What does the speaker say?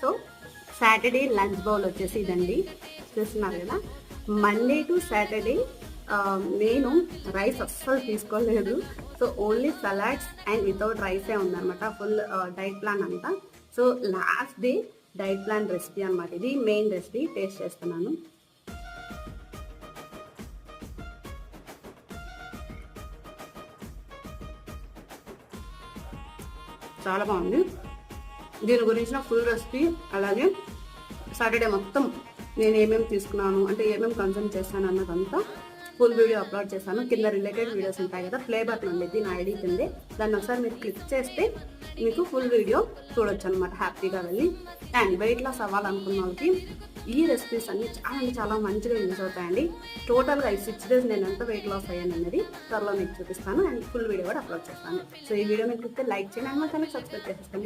So Saturday lunch bowl వచ్చేసి ఇదండి, చూస్తున్నారు కదా. మండే టు సాటర్డే నేను రైస్ అస్సలు తీసుకోలేదు. So only salads and without రైసే ఉందన్నమాట ఫుల్ డైట్ ప్లాన్ అంతా. So last day diet plan recipe అనమాట, ఇది మెయిన్ రెసిపీ. టేస్ట్ చేస్తున్నాను. చాలా బాగుంది. దీని గురించిన ఫుల్ రెసిపీ, అలాగే సాటర్డే మొత్తం నేను ఏమేమి తీసుకున్నాను అంటే ఏమేమి కన్సూమ్ చేశాను అన్నదంతా ఫుల్ వీడియో అప్లోడ్ చేశాను. కింద రిలేటెడ్ వీడియోస్ ఉంటాయి కదా, ప్లే బటన్ ఉండేది నా ఐడి కిందే, దాన్ని ఒకసారి మీరు క్లిక్ చేస్తే మీకు ఫుల్ వీడియో చూడొచ్చు అనమాట హ్యాపీగా వెళ్ళి. అండ్ వెయిట్ లాస్ అవ్వాలనుకున్న వాళ్ళకి ఈ రెసిపీస్ అన్ని చాలా మంచిగా యూజ్ అవుతాయండి. టోటల్గా ఈ 6 days నేను ఎంత వెయిట్ లాస్ అయ్యాను అనేది త్వరలో మీకు చూపిస్తాను అండ్ ఫుల్ వీడియో కూడా అప్లోడ్ చేస్తాను. సో ఈ వీడియో మీకు లైక్ చేయండి అండ్ మా ఛానల్ సబ్స్క్రైబ్ చేసేస్తాను.